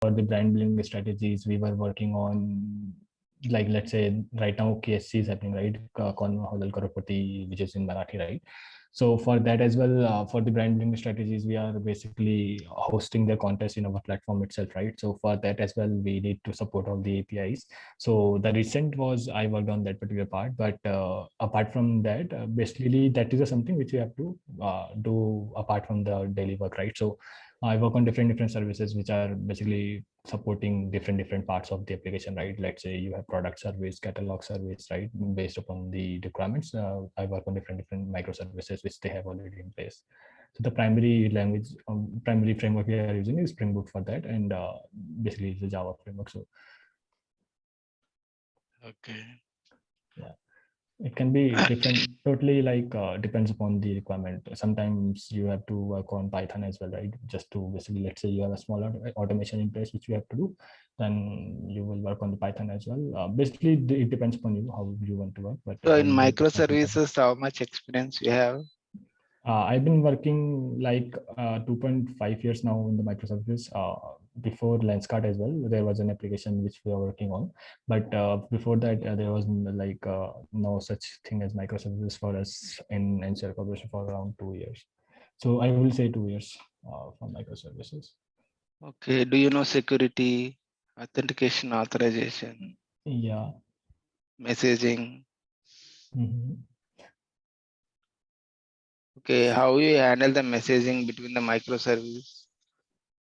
for the brand building strategies, we were working on, like, let's say right now KSC is happening, right? Kaun Hodal Crorepati, which is in Marathi, right? So for that as well, for the brand building strategies, we are basically hosting the contest in our platform itself, right? So for that as well, we need to support all the APIs. So the recent was I worked on that particular part, but apart from that, basically that is something which we have to do apart from the daily work, right? So I work on different services which are basically supporting different parts of the application, right? Let's say you have product service, catalog service, right? Based upon the requirements, I work on different microservices which they have already in place. So the primary language, primary framework we are using is Spring Boot for that, and basically it's a Java framework. So Okay. yeah, it can be different, totally, like depends upon the requirement. Sometimes you have to work on Python as well, right? Just to basically, let's say you have a small automation in place which you have to do, then you will work on the Python as well. Basically it depends upon you how you want to work, but So I in usually work on Python. microservices, how much experience you have? I've been working like 2.5 years now in the microservices. Before Lenscart as well, there was an application which we are working on. But before that, there was like no such thing as microservices for us in NCR Corporation for around 2 years. So I will say 2 years for microservices. Okay. Do you know security, authentication, authorization, Yeah. messaging? Mhm. Okay. How you handle the messaging between the microservice?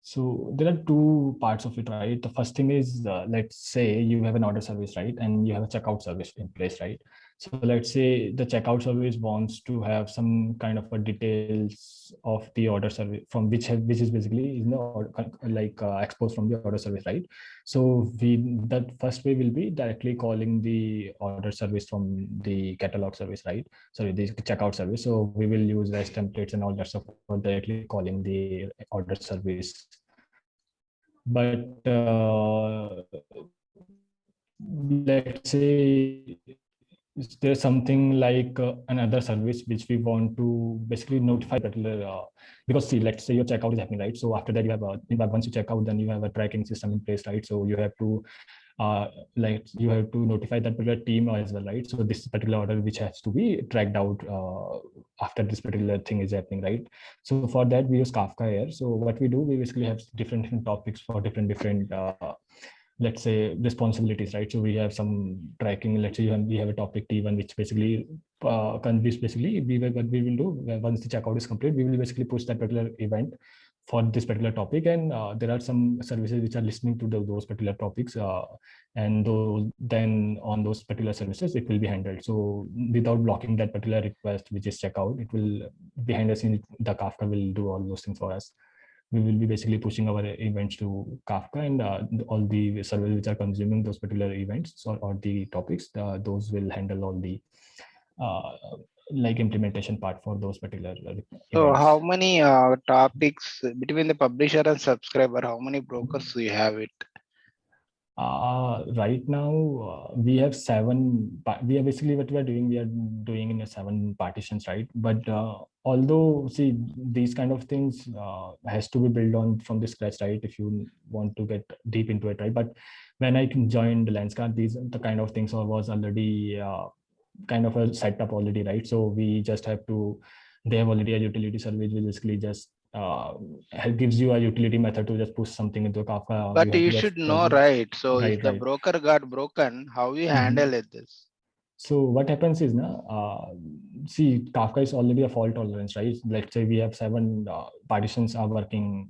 So there are two parts of it, right? The first thing is, let's say you have an order service, right? And you have a checkout service in place, right? So let's say the checkout service wants to have some kind of a details of the order service from which is basically like exposed from the order service, right? So that first way will be directly calling the order service from the catalog service, right? Sorry, the checkout service. So we will use REST templates and all that stuff for directly calling the order service. But let's say there's something like another service which we want to basically notify particular, because see, let's say your checkout is happening, right? So after that you have once you check out, then you have a tracking system in place, right? So you have to like you have to notify that particular team as well, right? So this particular order which has to be tracked out after this particular thing is happening, right? So for that we use Kafka here. So what we do, we basically have different topics for different let's say responsibilities, right? So we have some tracking. Let's say we have a topic T1 which basically conveys, basically what we will do once the checkout is complete, we will basically push that particular event for this particular topic, and there are some services which are listening to those particular topics, and then on those particular services it will be handled. So without blocking that particular request which is checkout, it will behind the scenes the Kafka will do all those things for us. We will be basically pushing our events to Kafka, and all the servers which are consuming those particular events or the topics, those will handle all the uh, like implementation part for those particular So events. how many topics between the publisher and subscriber? How many brokers do you have it? Right now, we have seven. We are basically what we are doing. We are doing in a seven partitions, right? But although, see, these kind of things has to be built on from the scratch, right? If you want to get deep into it, right? But when I joined Lenscart, these the kind of things was already kind of a setup already, right? So we just have to. They have already a utility service which basically just gives you a utility method to just push something into a Kafka. But You have you to just should know, right? So if right, the right. broker got broken, how you Mhm. handle it this? So what happens is now, see, Kafka is already a fault tolerance, right? Let's say we have seven partitions are working,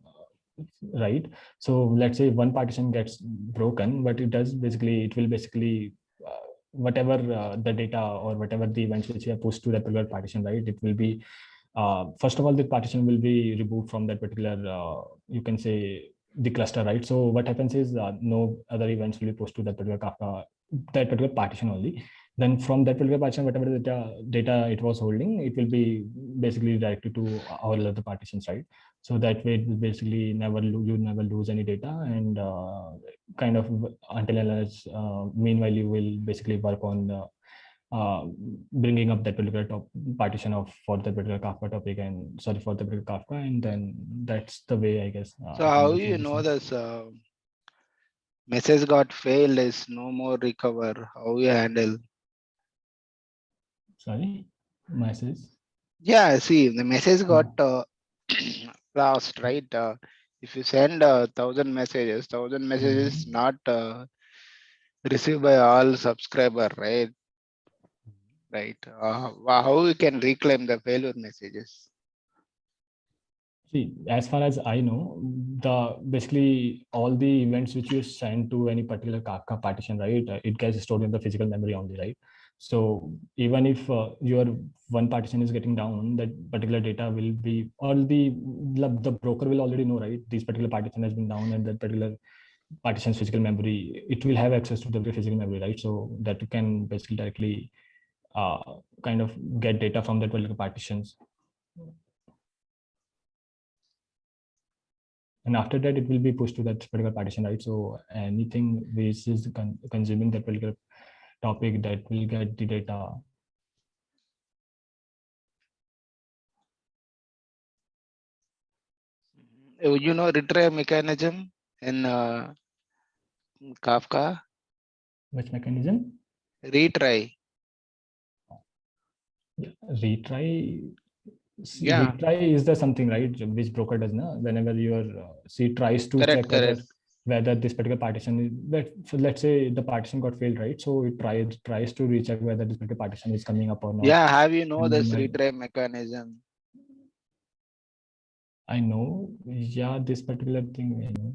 right? So let's say one partition gets broken, but it will basically whatever the data or whatever the events which you have pushed to that particular partition, right? It will be first of all, the partition will be removed from that particular, you can say, the cluster, right? So what happens is no other events will be pushed to that particular Kafka, that particular partition only. Then from that particular partition, whatever data it was holding, it will be basically directed to all other partitions, right? So that way, it will basically you never lose any data, and kind of until unless meanwhile you will basically work on uh, bringing up that particular partition of for the particular Kafka topic, and sorry, for the particular Kafka, and then that's the way I guess So I can how answer you this know one. this? Message got failed is no more recover. How you handle? Sorry, message. Yeah, see, the message got Hmm. lost, right? If you send 1,000 messages, 1,000 messages Hmm. not received by all subscriber, right? Right. How you can reclaim the failure messages? See, as far as I know, the basically all the events which you send to any particular Kafka partition, right? It gets stored in the physical memory only, right? So even if your one partition is getting down, that particular data will be all the broker will already know, right? This particular partition has been down, and that particular partition's physical memory, it will have access to the physical memory, right? So that you can basically directly kind of get data from that particular partitions. And after that it will be pushed to that particular partition, right? So anything which is consuming that particular topic, that will get the data. You know retry mechanism in Kafka? Which mechanism? Retry. Retry. Yeah, Retry is the something, right, which broker does now whenever your she tries to correct, check whether correct. this particular partition is that, so let's say the partition got failed, right? So it tries to recheck whether this particular partition is coming up or not. Yeah, have you know this And retry mechanism? I know, yeah, this particular thing, I know.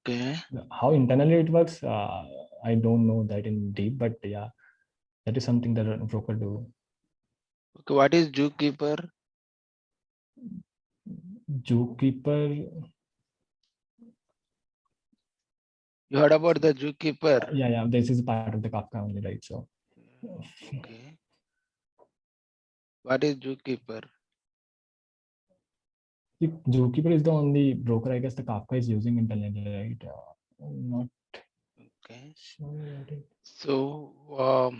Okay. How internally it works, I don't know that in deep, but yeah, that is something that a broker do. Okay, what is zookeeper? Zookeeper, You heard about the zookeeper? yeah, this is part of the Kafka only, right? So Okay. What is zookeeper? the Zookeeper is the only broker I guess the Kafka is using internally, right? Not Okay. sure what it. So,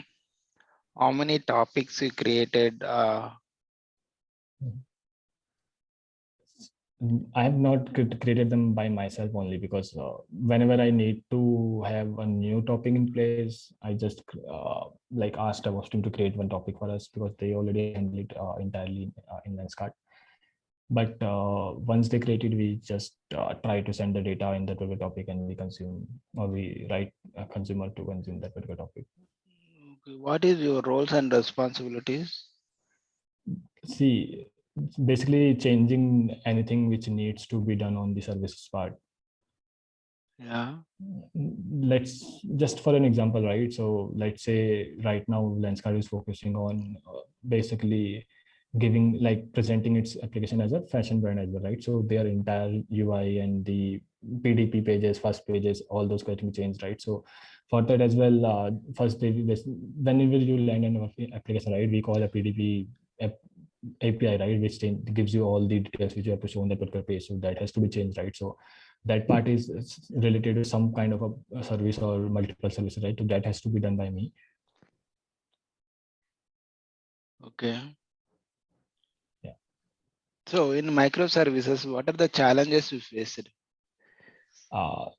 how many topics you created? I have not created them by myself only because whenever I need to have a new topic in place, I just like asked our team to create one topic for us because they already handle it entirely in Lenskart. But once they created, we just try to send the data in that particular topic and we consume, or we write a consumer to consume that particular topic. Okay, what is your roles and responsibilities? See, basically changing anything which needs to be done on the services part. Yeah. Let's just for an example, right? So let's say right now Lenskart is focusing on basically giving, like, presenting its application as a fashion brand as well, right? So their entire UI and the PDP pages, first pages, all those getting changed, right? So for that as well, first whenever you land an application, right, we call a PDP API, right, which gives you all the details which you have to show on that particular page. So that has to be changed, right? So that part is related to some kind of a service or multiple services, right? So that has to be done by me. Okay. Yeah. So, in microservices, what are the challenges you faced?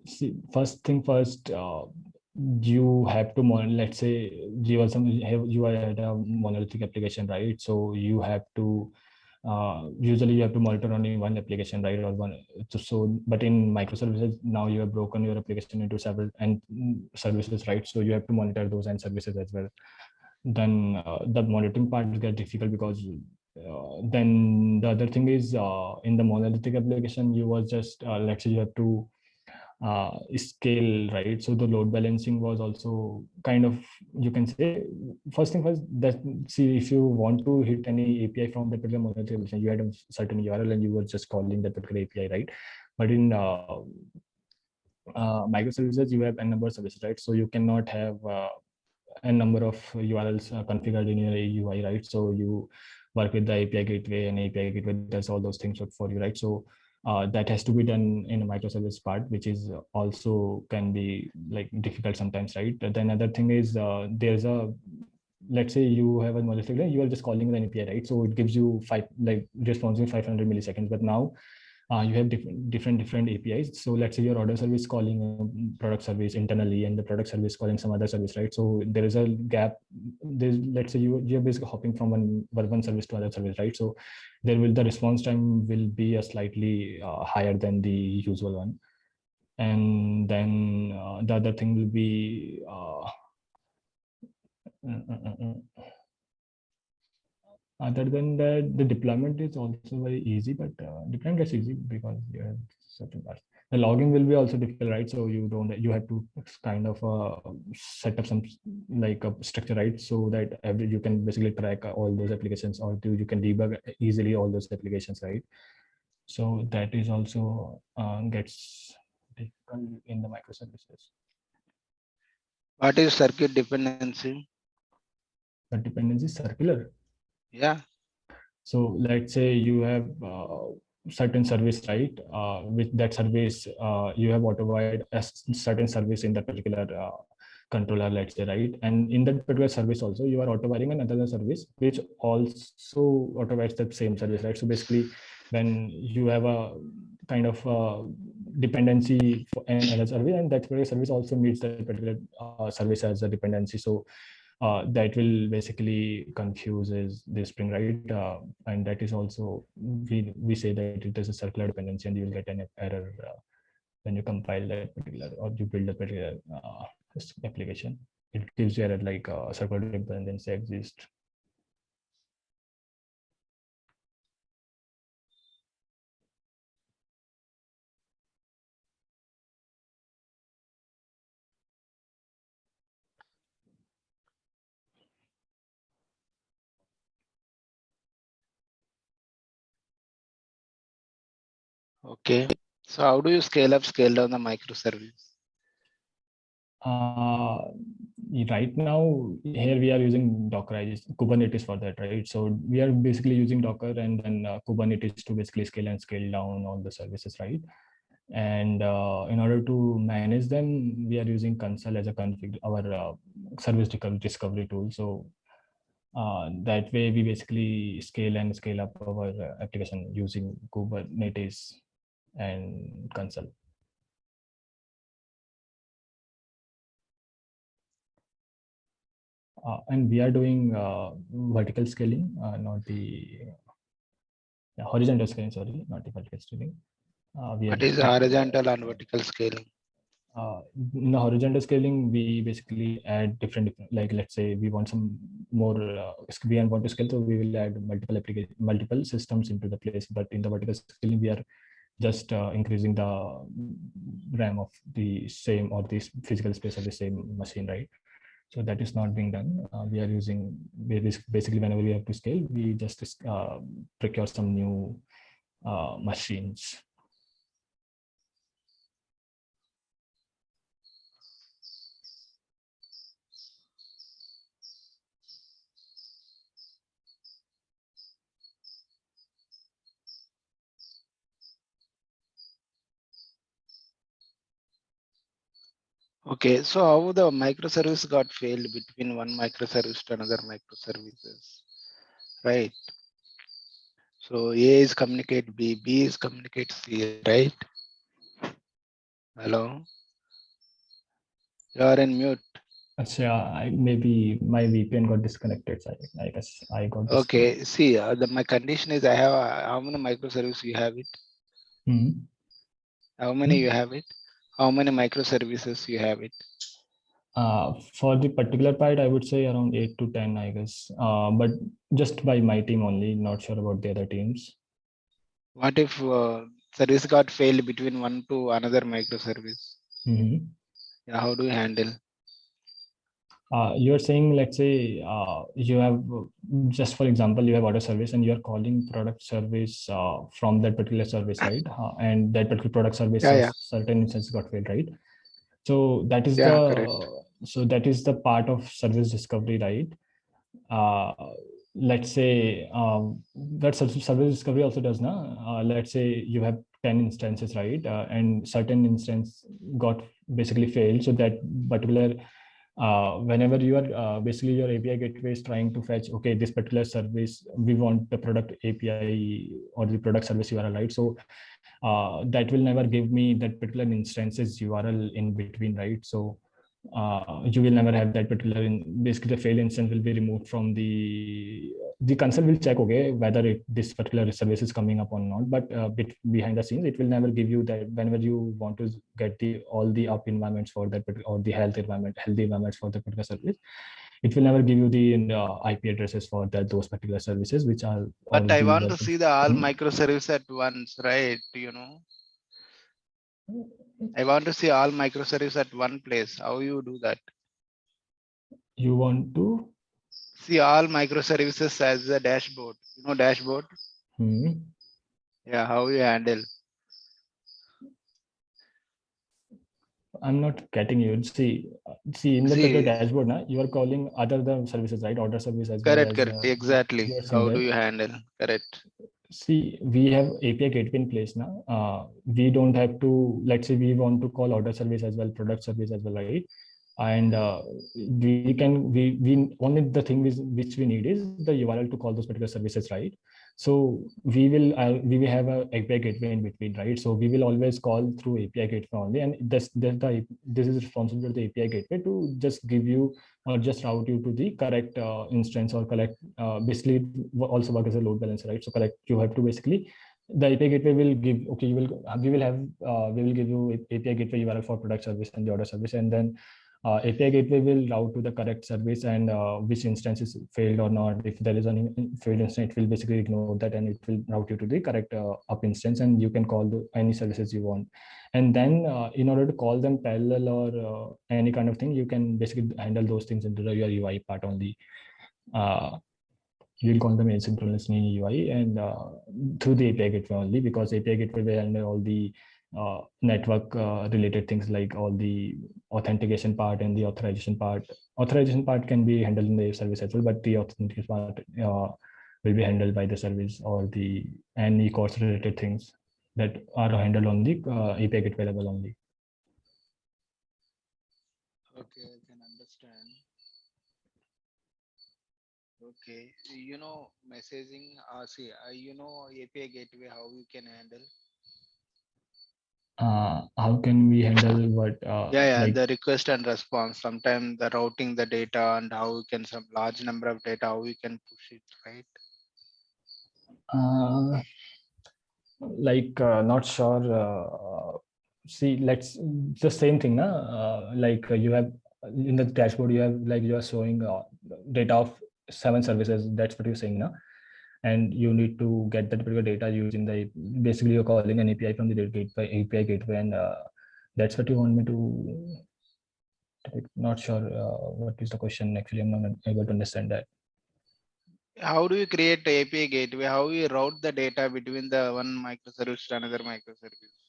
See, first thing first, you have to let's say you had a monolithic application, right? So you have to usually you have to monitor only one application, right? Or one. So but in microservices now you have broken your application into several and services, right? So you have to monitor those and services as well. Then the monitoring part gets difficult because then the other thing is in the monolithic application you was just let's say you have to scale, right? So the load balancing was also kind of, you can say, first thing first, that see, if you want to hit any API from that particular monolithic application, you had a certain URL and you were just calling that particular API, right? But in microservices you have a number of services, right? So you cannot have a number of URLs configured in your UI, right? So you work with the API gateway, and API gateway does all those things for you, right? So that has to be done in a microservice part, which is also can be like difficult sometimes, right? Then another thing is there's a, let's say you have a monolithic, you are just calling an API, right? So it gives you five, like, response in 500 milliseconds. But now you have different APIs. So let's say your order service calling a product service internally, and the product service calling some other service, right? So there is a gap. There's, let's say you're basically hopping from one service to other service, right? So there will, the response time will be a slightly higher than the usual one. And then the other thing will be other than that, the deployment is also very easy, but deployment gets easy because you have certain parts. The logging will be also difficult, right? So you have to kind of set up some like a structure, right? So that you can basically track all those applications, or you can debug easily all those applications, right? So that is also gets difficult in the microservices. What is circuit dependency? The dependency is circular. Yeah. So let's say you have certain service, right? With that service, you have auto-wired a certain service in that particular controller, let's say, right? And in that particular service also, you are auto-wiring another service, which also auto-wires that same service, right? So basically, when you have a kind of dependency for another service, and that particular service also meets that particular service as a dependency. So that will basically confuses the Spring, right? And that is also, we say that it is a circular dependency, and you will get an error when you compile that particular, or you build a particular application. It gives you error like circular dependency exists. Okay. So how do you scale up, scale down the microservice? Right now, here we are using Dockerization, Kubernetes for that, right? So we are basically using Docker and then Kubernetes to basically scale and scale down all the services, right? And in order to manage them, we are using Console as a config, our service discovery tool. So that way we basically scale and scale up our application using Kubernetes and Console. And we are doing vertical scaling, not the horizontal scaling, sorry, not the vertical scaling. What is horizontal and vertical scaling? In the horizontal scaling, we basically add different, like let's say we want some more, we want to scale, so we will add multiple systems into the place. But in the vertical scaling, we are just increasing the RAM of the same, or the physical space of the same machine, right? So that is not being done. We are using, basically whenever we have to scale, we just procure some new machines. Okay, so how the microservice got failed between one microservice to another microservices, right? So A is communicate B, B is communicate C, right? Hello, you are in mute. So maybe my VPN got disconnected. So I guess I got disconnected. Okay, see, my condition is I have how many microservices you have it? Mm-hmm. How many you have it? How many microservices you have it? For the particular part, I would say around 8 to 10, I guess. But just by my team only, not sure about the other teams. What if service got failed between one to another microservice? Mm-hmm. Yeah, how do you handle? You're saying, let's say you have, just for example, you have order service and you're calling product service from that particular service, right? And that particular product service Yeah, yeah, has certain instances got failed, right? So that is yeah, correct. the part of service discovery, right? uh, let's say that service discovery also does now. Let's say you have 10 instances, right? And certain instance got basically failed, so that particular whenever you are basically your API gateway is trying to fetch, okay, this particular service, we want the product API or the product service URL, right? So that will never give me that particular instances URL in between, right? So you will never have that particular, basically the failed instance will be removed from the console will check, okay, whether this particular service is coming up or not, but behind the scenes, it will never give you that whenever you want to get all the up environments for that, or the healthy environments for that particular service, it will never give you the IP addresses for those particular services, which are all But I the want to versions. see the all microservice at once, right? I want to see all microservice at one place. How you do that? You want to See all microservices as a dashboard. Dashboard. Yeah, how you handle? I'm not getting you. See in the particular See, dashboard, now you are calling other the services, right? Order service as well correct, as correct, exactly. you are saying How do that. you handle? Correct. See, we have API gateway in place now. We don't have to, let's say we want to call order service as well, product service as well, right? And we only the thing is which we need is the URL to call those particular services, right? So we will have a API gateway in between, right? So we will always call through API gateway only, and this is responsible for the API gateway to just give you or just route you to the correct instance, or collect basically also work as a load balancer, right? So correct, you have to basically, the API gateway will give, okay, we will give you API gateway URL for product service and the order service, and then API gateway will route to the correct service, and which instance is failed or not. If there is any failed instance, it will basically ignore that, and it will route you to the correct up instance, and you can call any services you want. And then in order to call them parallel or any kind of thing, you can basically handle those things into your UI part only. You'll call them asynchronously UI, and through the API gateway only, because API gateway will handle all the network related things, like all the authentication part and the authorization part. Authorization part can be handled in the service as well, but the authentication part will be handled by the service, or the any course related things that are handled on the API gateway level only. Okay, I can understand. Okay, messaging. See, API gateway. How you can handle? How can we handle what Yeah, like the request and response. Sometimes the routing the data and how you can some large number of data, how you can push it, right? not sure. See, let's the same thing na? You have in the dashboard, you have, like, you are showing data of 7 services, that's what you're saying now, and you need to get that particular data using the, basically you're calling an API from the API gateway, and that's what you want me to take. Not sure what is the question actually. I'm not able to understand that. How do you create the API gateway? How you route the data between the one microservice to another microservice?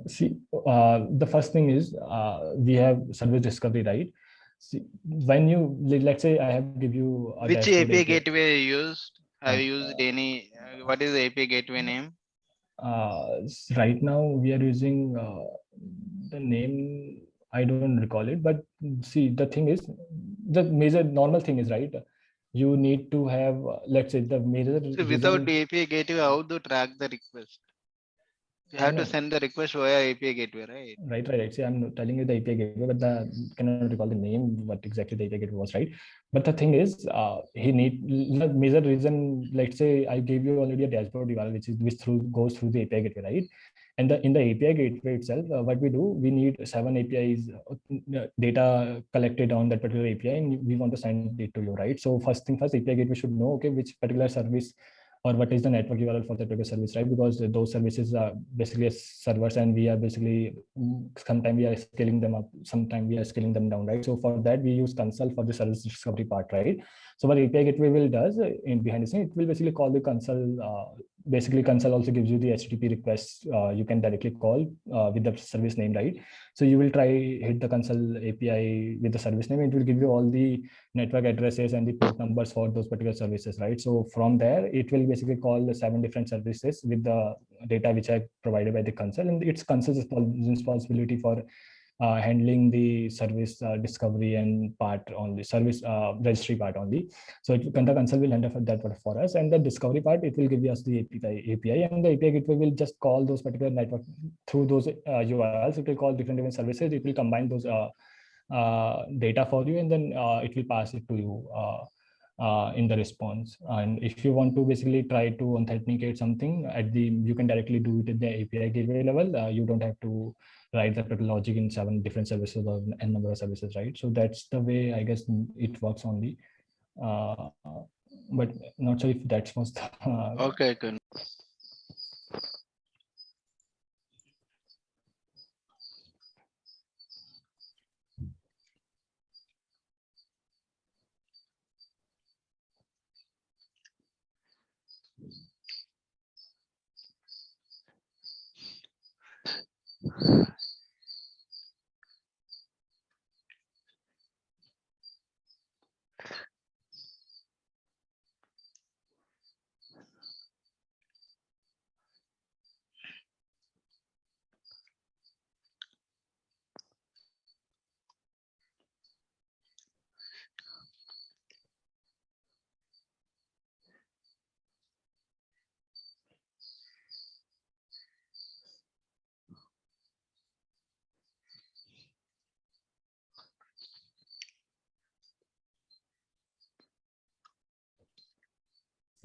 See, the first thing is we have service discovery, right? See, when you, let's say I have give you a Which dashboard API API. gateway you used? Have you used any? What is the API gateway name? Right now we are using the name, I don't recall it, but see, the thing is, the major normal thing is, right, you need to have let's say the major So without reason. the API gateway, how to track the request? You have to No, send the request via API gateway, right? right. See, I'm telling you the API gateway, but the cannot recall the name, what exactly the API gateway was, right? But the thing is, he need the major reason. Let's say I gave you already a dashboard URL, which goes through the API gateway, right? And in the API gateway itself, what we do, we need 7 APIs data collected on that particular API, and we want to send it to you, right? So first thing first, API gateway should know, okay, which particular service or what is the network URL for that particular service, right? Because those services are basically servers, and we are basically, sometimes we are scaling them up, sometimes we are scaling them down, right? So for that, we use console for the service discovery part, right? So what API gateway will does in behind the scene, it will basically call the console. Basically, console also gives you the HTTP request. You can directly call with the service name, right? So you will try hit the console API with the service name. It will give you all the network addresses and the port numbers for those particular services, right? So from there, it will basically call the 7 different services with the data which I provided by the console, and it's console's responsibility for handling the service discovery and part on the service registry part only. So the console will handle that part for us, and the discovery part, it will give us the API, and the API gateway will just call those particular network through those URLs. It will call different services. It will combine those data for you, and then it will pass it to you in the response. And if you want to basically try to authenticate something at the, you can directly do it at the API gateway level. You don't have to write the logic in 7 different services or n number of services, right? So that's the way I guess it works only. Uh, but not sure if that was the, Okay, good.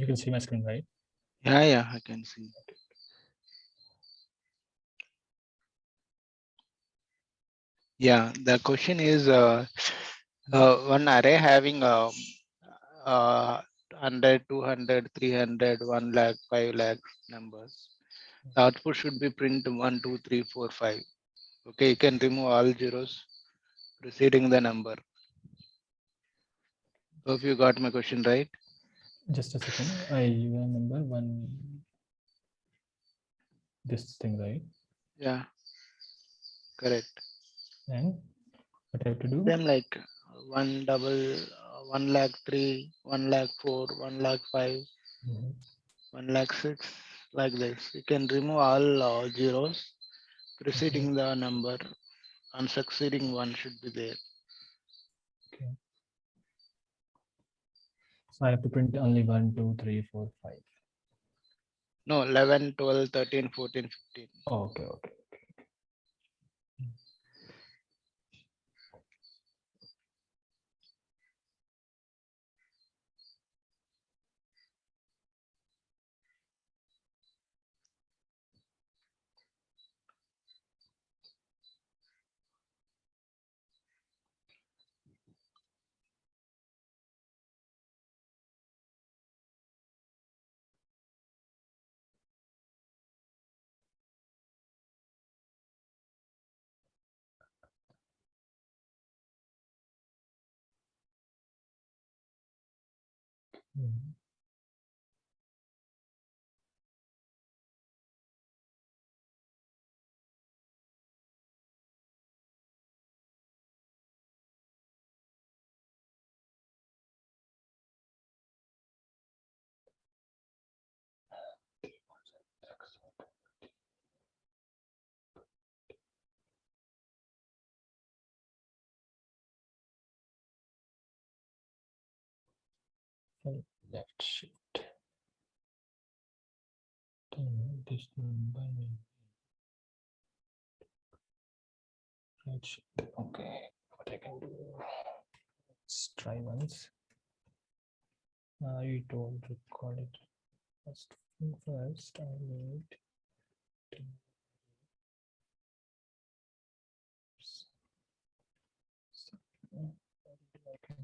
you can see my screen, right? Yeah, I can see. Yeah, the question is one array having 100, 200, 300, 1 lakh, 5 lakh numbers. The output should be print 1, 2, 3, 4, 5. Okay, you can remove all zeros preceding the number. Hope you got my question right. Just a second. I remember one, this thing, right? Yeah, correct. And what I have to do? Then like 1 lakh 3, 1 lakh 4, 1 lakh 5, 1 lakh 6, like this. You can remove all zeros preceding the number and succeeding one should be there. Okay. So I have to print only 1, 2, 3, 4, 5. No, 11, 12, 13, 14, 15. Okay. Left shift. This number, right shift. Okay, what I can do? Let's try once. I don't record it. First, I need to. I can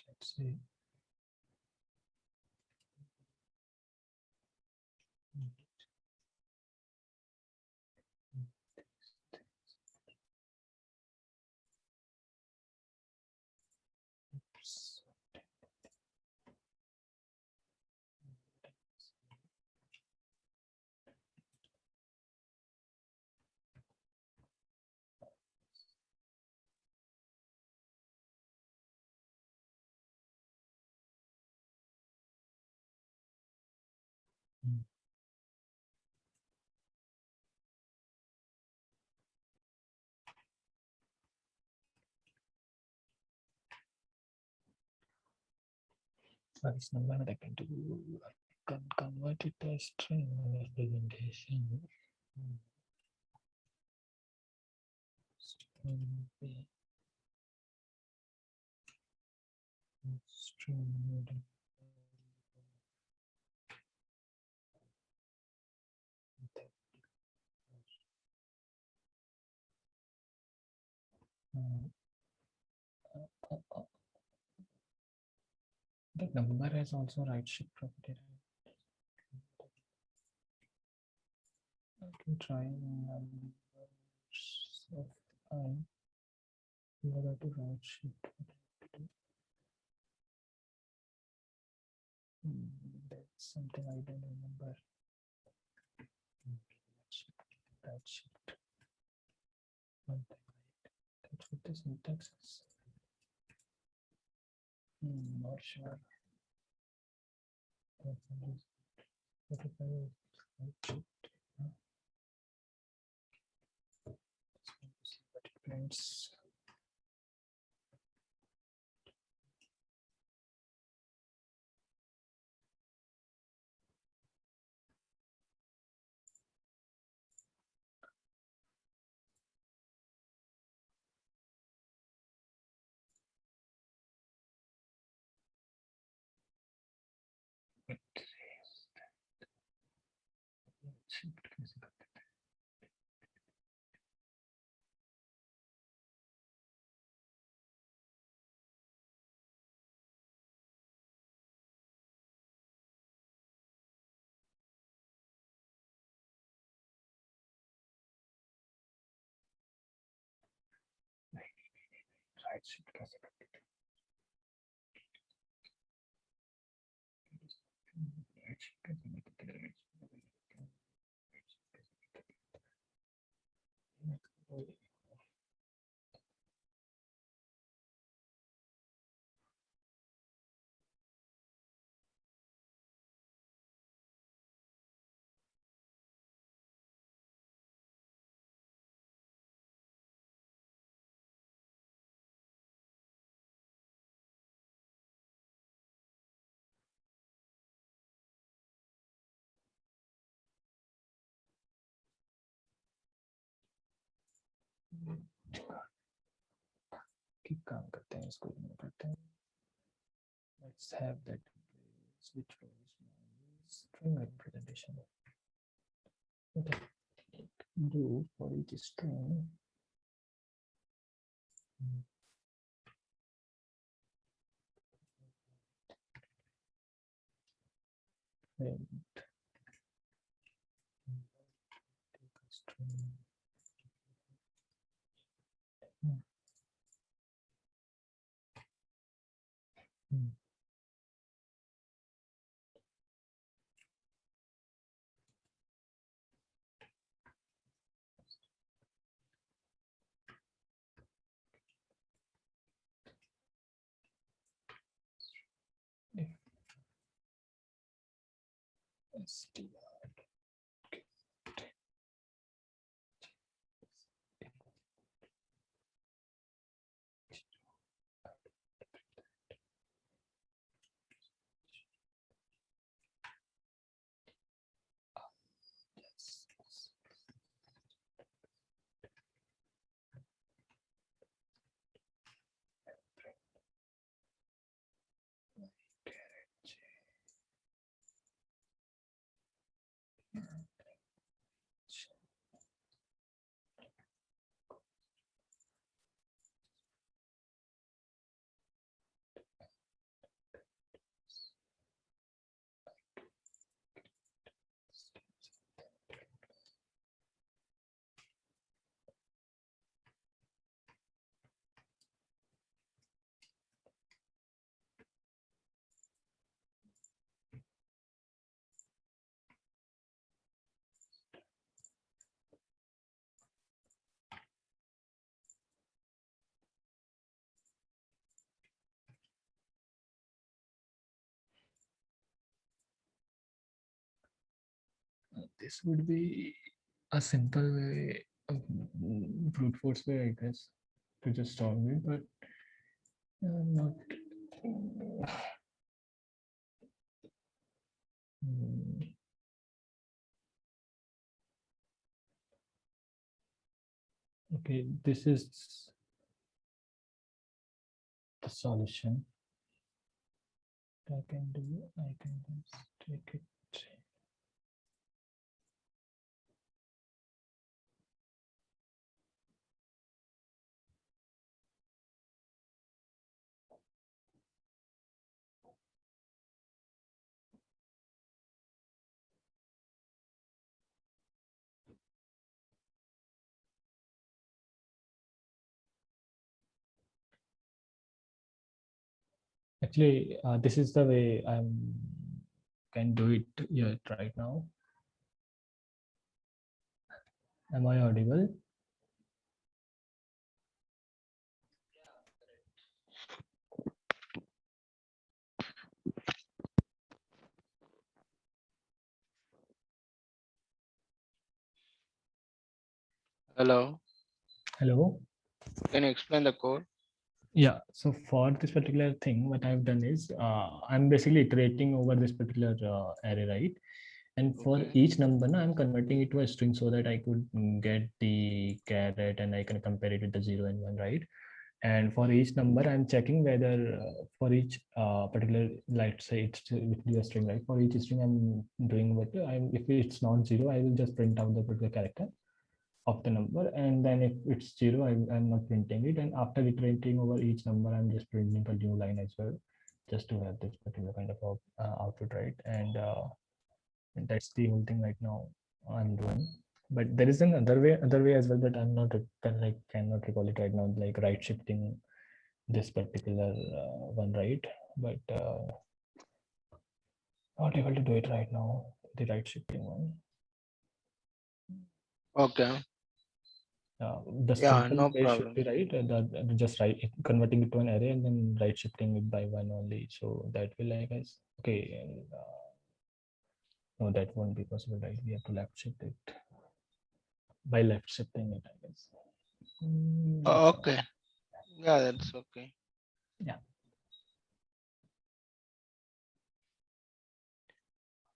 let's see. Oops. this number that I can do, I can convert it to a string representation. String. The number has also right shift property. I can try numbers of I. Whether to right shift. That's something I don't remember. Right shift. One thing. That's what the syntax is. Not sure. What if I right shift? What it prints. Right shift कैसे करते थे? Right shift कैसे करते थे? Kick काम करते हैं इसको इग्नोर करते हैं. Let's have that which was string representation. What I do for each string. And take a string. str. This would be a simple way, brute force way, I guess, to just solve it, but not Mm, okay, this is the solution. I can do. I can just take it. Actually, this is the way I'm can do it here right now. Am I audible? Hello. Hello. Can you explain the code? Yeah. So for this particular thing, what I've done is I'm basically iterating over this particular array, right? And for Okay. each number, now I'm converting it to a string so that I could get the caret and I can compare it with the 0 and 1, right? And for each number, I'm checking whether for each particular, let's say it will be a string, right? For each string, I'm doing what I'm. If it's not zero, I will just print out the particular character of the number, and then if it's zero, I'm not printing it. And after iterating over each number, I'm just printing a new line as well, just to have this particular kind of output, right? And that's the whole thing right now I'm doing. But there is another way as well, but I'm not cannot recall it right now, like right shifting this particular one, right? But not able to do it right now, the right shifting one. Okay. The Yeah, simple no way should problem. be right, just right converting it to an array and then right shifting it by one only. So that will, I guess, okay. And, no, that won't be possible, right? We have to left shift it by left shifting it, I guess. That's fine. Okay. Yeah, that's okay. Yeah.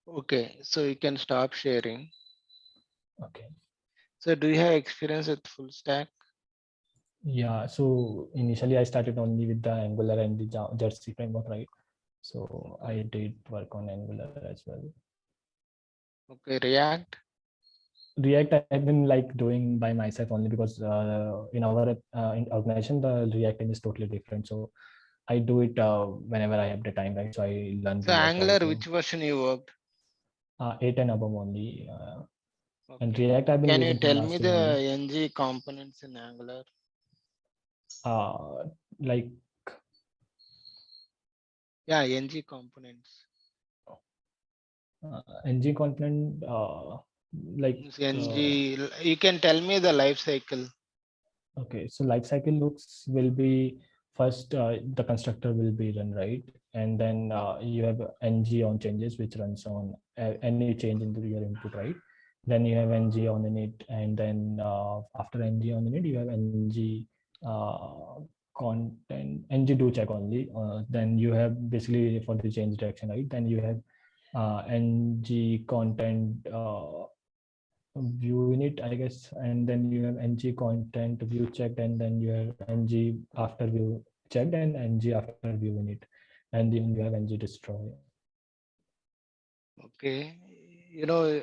Okay. So you can stop sharing. Okay. So do you have experience with full stack? Yeah. So initially, I started only with the Angular and the Jersey framework, right? So Okay. I did work on Angular as well. Okay. React. React I've been like doing by myself only because in our in organization the React team is totally different. So I do it whenever I have the time, right? So I learn So React Angular, also. which version you worked? 8 and above only. And Okay. React I've been Can you using from tell last me year the only. ng components in Angular? Like Yeah, ng components. ng component, like Means ng, you can tell me the life cycle. okay, so life cycle looks will be first the constructor will be run, right, and then you have ng on changes which runs on any change into your input, right? Then you have ng on init, and then after ng on init you have ng uh, content ng do check only. Then you have basically for the change direction, right? Then you have ng content view in it, I guess, and then you have ng content view checked, and then you have ng after view checked, and ng after view in it, and then you have ng destroy. Okay. You know,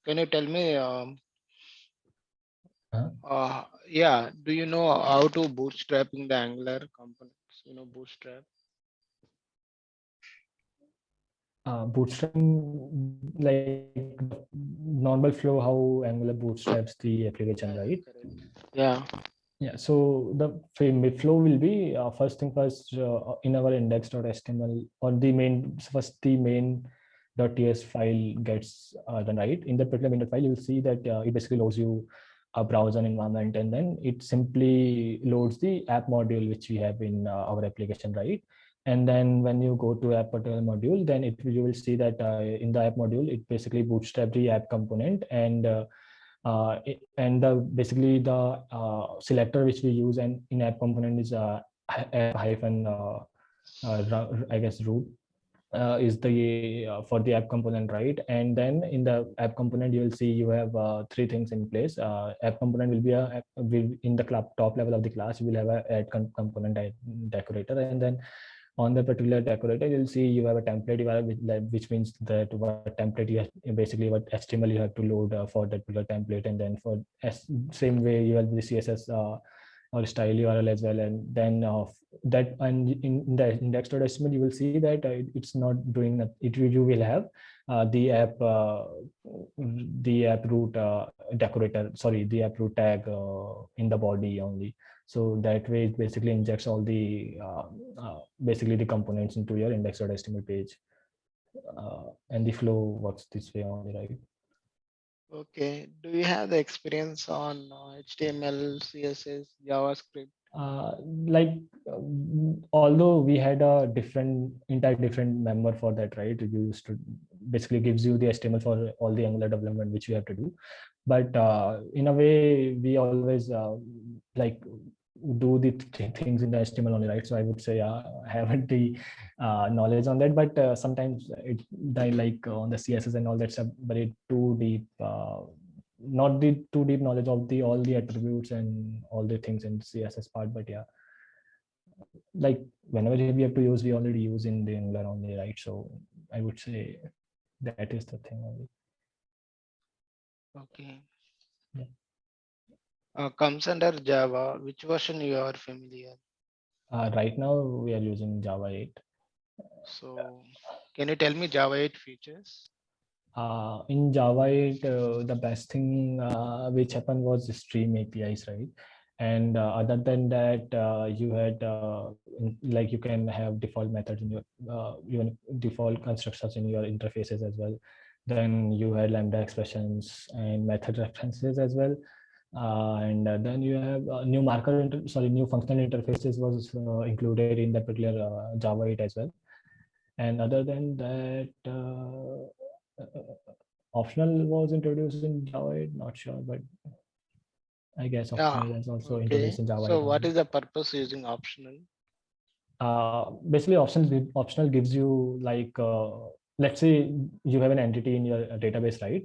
can you tell me, yeah, do you know how to bootstrapping the Angular components? You know, bootstrap. Bootstrapping, like the normal flow how Angular bootstraps the application, Yeah, right? yeah, correct. Yeah. Yeah, so the flow will be first thing first in our index.html, or the main first the main .ts file gets done, right. In that particular main file, you will see that it basically loads you a browser environment, and then it simply loads the app module which we have in our application, right. And then when you go to app particular module, then you will see that in the app module it basically bootstrap the app component, and the basically the selector which we use and in app component is app hyphen I guess root. is the for the app component, right? And then in the app component, you will see you have three things in place. App component will be will in the top level of the class. You will have a add component decorator, and then on the particular decorator, you'll see you have a template which means that what template you have, basically what HTML you have to load for that particular template, and then for same way you have the CSS or style URL as well. And then that, and in the index.html you will see that it's not doing that. You will have the app root decorator, sorry, the app root tag in the body only. So that way it basically injects all the basically the components into your index.html page, and the flow works this way only, right? Okay. Do you have the experience on HTML, CSS, JavaScript? Like although we had a entire different member for that, right? You used to basically gives you the HTML for all the Angular development which you have to do, but in a way we always like do the things in the HTML only, right? So I would say I haven't the knowledge on that, but sometimes it like on the CSS and all that stuff, but it too deep. Not the too deep knowledge of the all the attributes and all the things in CSS part, but yeah, like whenever we have to use, we already use in the Angular only, right? So I would say that is the thing only. Okay. Yeah. Comes under Java. Which version you are familiar? Right now we are using Java 8. So can you tell me Java 8 features? In Java 8, the best thing which happened was the stream APIs, right? And other than that, you had like you can have default methods in your even default constructors in your interfaces as well. Then you had Lambda expressions and method references as well. And then you have new functional interfaces was included in that particular Java 8 as well. And other than that, optional was introduced in Java 8, not sure, but I guess Yeah. optional is also Okay. introduced in Java 8 So what only. is the purpose using optional? Basically, optional gives you like, let's say you have an entity in your database, right?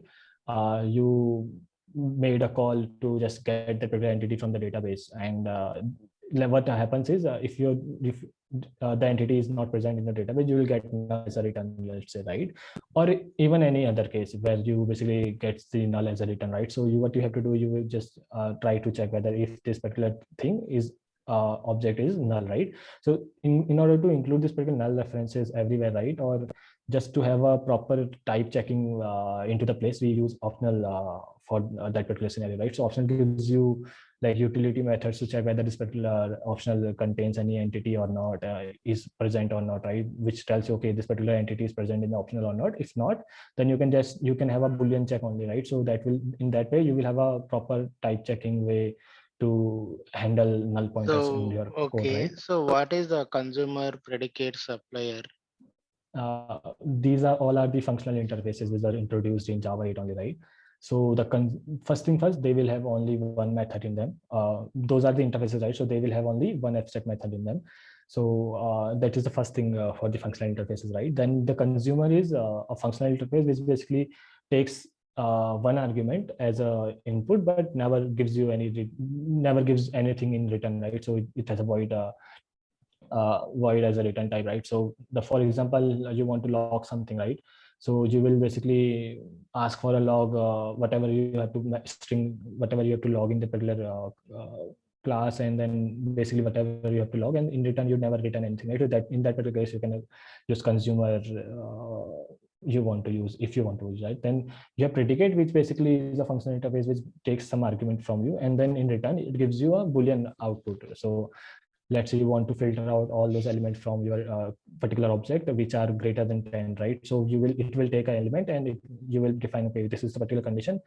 You made a call to just get the particular entity from the database, and what happens is if the entity is not present in the database, you will get null as a return, let's say, right? Or even any other case where you basically get the null as a return, right? So what you have to do, you will just try to check whether if this particular thing is object is null, right? So in order to include this particular null references everywhere, right, or just to have a proper type checking into the place, we use optional for that particular scenario, right? So optional gives you like utility methods to check whether this particular optional contains any entity or not, is present or not, right? Which tells you, okay, this particular entity is present in the optional or not. If not, then you can have a Boolean check only, right? So that will, in that way, you will have a proper type checking way to handle null pointers in So your code, okay. right? So what is the consumer predicate supplier? These are all are the functional interfaces which are introduced in Java 8 only, right? So first thing first, they will have only one method in them. Those are the interfaces, right? So they will have only one abstract method in them. So that is the first thing for the functional interfaces, right? Then the consumer is a functional interface which basically takes one argument as a input, but never gives anything in return, right? So it has a void as a return type, right? So for example, you want to log something, right? So you will basically ask for a log, whatever you have to string, whatever you have to log in the particular class, and then basically whatever you have to log, and in return you never return anything, right? So that in that particular case, you can use consumer you want to use, if you want to use, right? Then you have predicate, which basically is a functional interface which takes some argument from you, and then in return it gives you a Boolean output. So let's say you want to filter out all those elements from your particular object which are greater than 10, right? So it will take an element, and you will define, okay, this is the particular condition.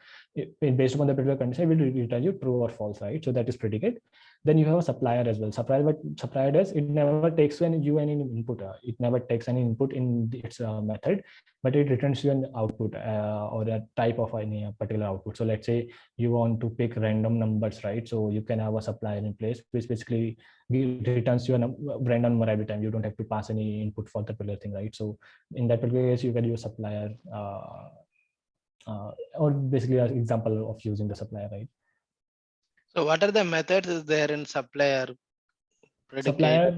Based upon the particular condition, it will return you true or false, right? So that is predicate. then you have a supplier as well. Supplier does, it never takes you any input. It never takes any input in its method, but it returns you an output or a type of any particular output. So let's say you want to pick random numbers, right? So you can have a supplier in place which basically returns you a random number every time. You don't have to pass any input for the particular thing, right? So in that particular case, you can use supplier or basically an example of using the supplier, right? So what are the methods is there in supplier predicate? Supplier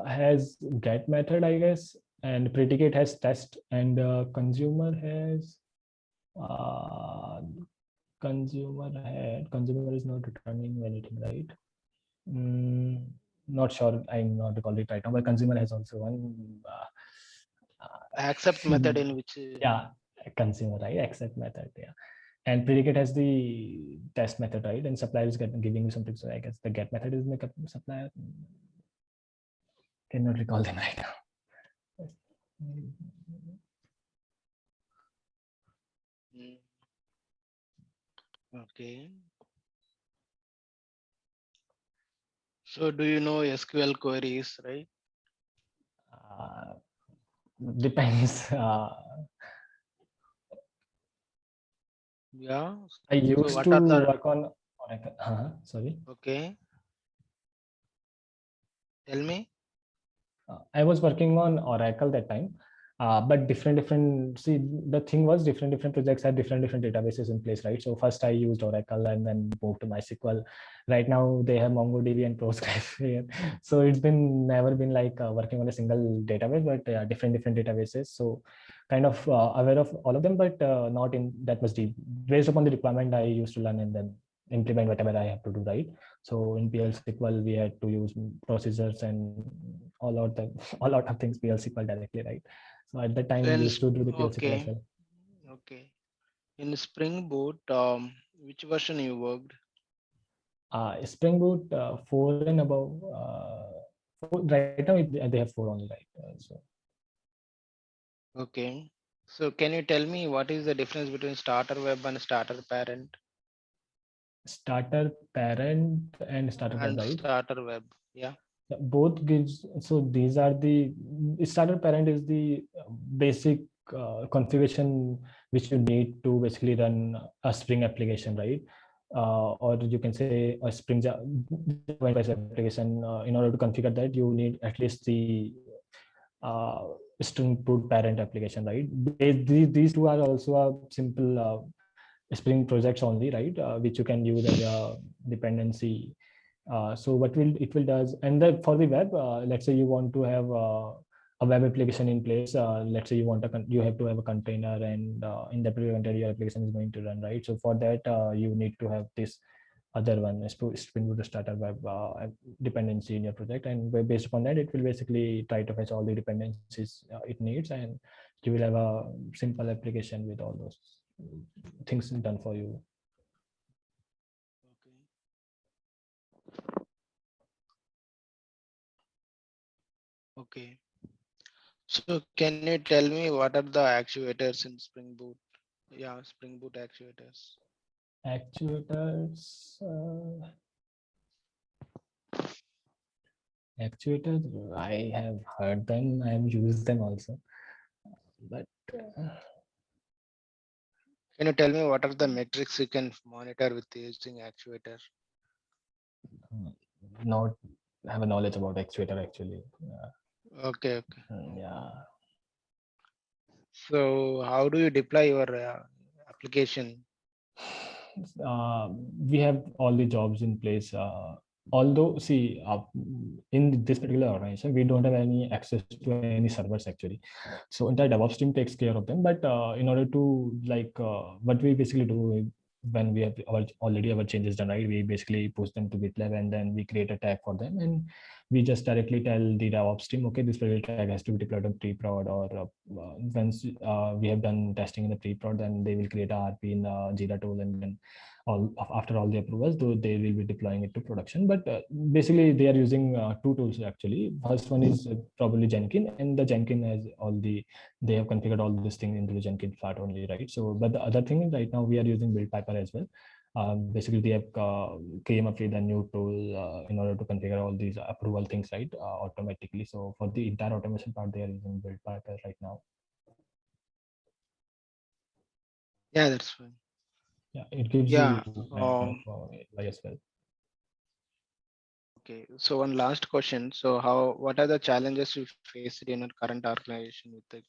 has get method, I guess, and predicate has test, and uh, consumer is not returning anything, right? Mm, Not sure. I'm not recalling it right now, but consumer has also one. Accept method in which Yeah, consumer, right? Accept method. Yeah, and predicate has the test method, right? And supplier is giving you something. So I guess the get method is make up supplier. Cannot recall them right now. okay. So do you know SQL queries, right? Uh, Depends. Yeah. I So used what to are the work on Oracle. Sorry. okay? Tell me. I was working on Oracle that time, but different. See, the thing was different projects had different databases in place, right? So first I used Oracle and then moved to MySQL. Right now they have MongoDB and Postgres here. So it's been never been like working on a single database, but different databases. So kind of aware of all of them, but not in that much deep. Based upon the requirement, I used to learn and then implement whatever I have to do, right? So in PL SQL, we had to use procedures and all out of things PL SQL directly, right? So at that So time, we used to do the PL SQL as okay, well. okay. In Spring Boot, which version you worked? Spring Boot 4 and above. Right now, they have 4 only, right? So Okay. So can you tell me what is the difference between starter web and starter parent starter parent and starter web, and right? starter web? Yeah. Both gives, so these are the starter parent is the basic configuration which you need to basically run a Spring application, right? Or you can say a Spring Java application. In order to configure that, you need at least the uh, Spring Boot parent application, right? These two are also a simple Spring projects only, right? Which you can use as a dependency. So what will it will does, and then for the web, let's say you want to have a web application in place. Let's say you have to have a container, and in that container your application is going to run, right? So for that, you need to have this other one, Spring Boot starter web dependency in your project, and based upon that, it will basically try to fetch all the dependencies it needs, and you will have a simple application with all those things done for you. Okay. Okay. So can you tell me what are the actuators in Spring Boot? Yeah, Spring Boot actuators. Actuators, actuators, I have heard them, I have used them also, but Can you tell me what are the metrics you can monitor with using actuator? not have a knowledge about actuator actually. Okay, okay. Yeah. So how do you deploy your application? We have all the jobs in place. Although, see, in this particular organization, we don't have any access to any servers actually. So entire DevOps team takes care of them. But in order to what we basically do when we have already our changes done, right? We basically push them to GitLab and then we create a tag for them, and we just directly tell the DevOps team, okay, this particular tag has to be deployed on pre-prod, or once we have done testing in the pre-prod, then they will create a RP in Jira tool, and then after all the approvals, though they will be deploying it to production. But basically, they are using two tools actually. First one is probably Jenkins, and the Jenkins has they have configured all this thing into the Jenkins part only, right? So, but the other thing is right now we are using Build Piper as well. Basically they have came up with a new tool in order to configure all these approval things, right, automatically. So for the entire automation part, they are using build pipeline right now. Yeah, that's fine. Yeah, it gives Yeah. you kind of like as well. Okay. So one last question. So what are the challenges you faced in your current organization with the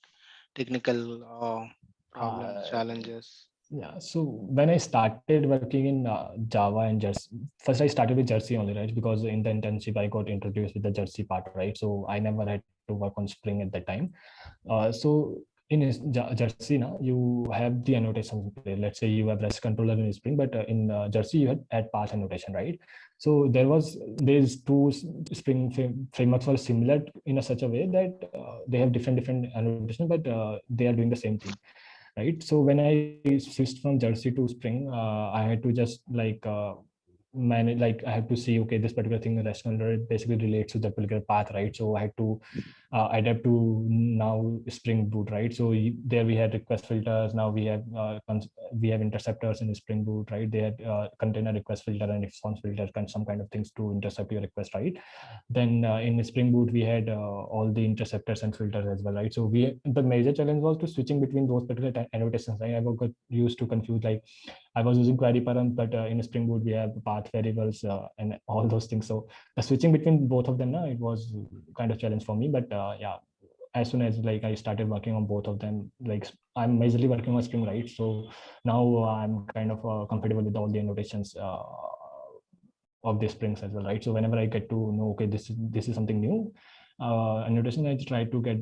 technical problems, Uh, challenges? Yeah, so when I started working in Java and Jersey, first I started with Jersey only, right? Because in the internship I got introduced with the Jersey part, right? So I never had to work on Spring at that time. So in Jersey now, you have the annotations there. Let's say you have REST controller in Spring, but in Jersey you had add path annotation, right? So there's two Spring frameworks were similar in a such a way that they have different annotation, but they are doing the same thing, right? So when I switched from Jersey to Spring, I had to just like manage, like I have to see, okay, this particular thing in restaurant basically relates to that particular path, right? So I had to adapt to now Spring Boot, right? So there we had request filters. Now we have interceptors in Spring Boot, right? They had container request filter and response filter, some kind of things to intercept your request, right? Then in Spring Boot we had all the interceptors and filters as well, right? So the major challenge was to switching between those particular annotations, right? I got used to confuse, like I was using query params, but in Spring Boot we have path variables and all those things. So the switching between both of them, it was kind of challenge for me. But yeah, as soon as like I started working on both of them, like I'm majorly working on Spring, right? So now I'm kind of comfortable with all the annotations of the Springs as well, right? So whenever I get to know, okay, this is something new, annotation, I try to get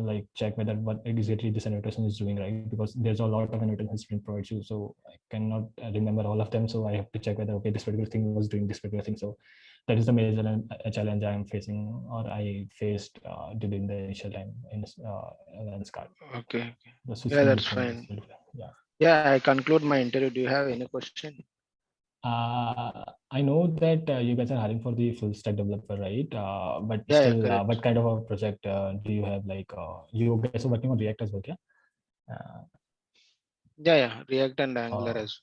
like check whether what exactly this annotation is doing, right? Because there's a lot of annotations Spring provides you, so I cannot remember all of them. So I have to check whether, okay, this particular thing was doing this particular thing. So that is the major challenge I am facing, or I faced during the initial time in Lenskart. Okay. Okay. The Yeah, switching that's between fine. these, yeah. Yeah, I conclude my interview. Do you have any question? I know that you guys are hiring for the full stack developer, right? But Yeah, yeah, still, correct. what kind of a project do you have? Like, you guys are working on React as well, yeah? Uh, Yeah, yeah, React and Angular uh, as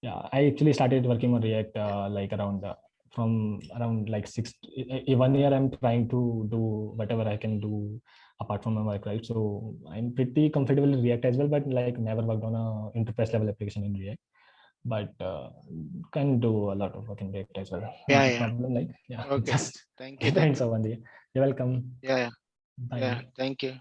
yeah, I actually started working on React like around from around like 1 year. I'm trying to do whatever I can do apart from my work, right? So I'm pretty comfortable in React as well, but like never worked on a enterprise level application in React. But can do a lot of work in React as well. yeah, Not a yeah. problem. Like, yeah, Okay. just Thank you. Thank depends you. on the. You're welcome. Yeah, yeah, yeah. Bye. Thank you.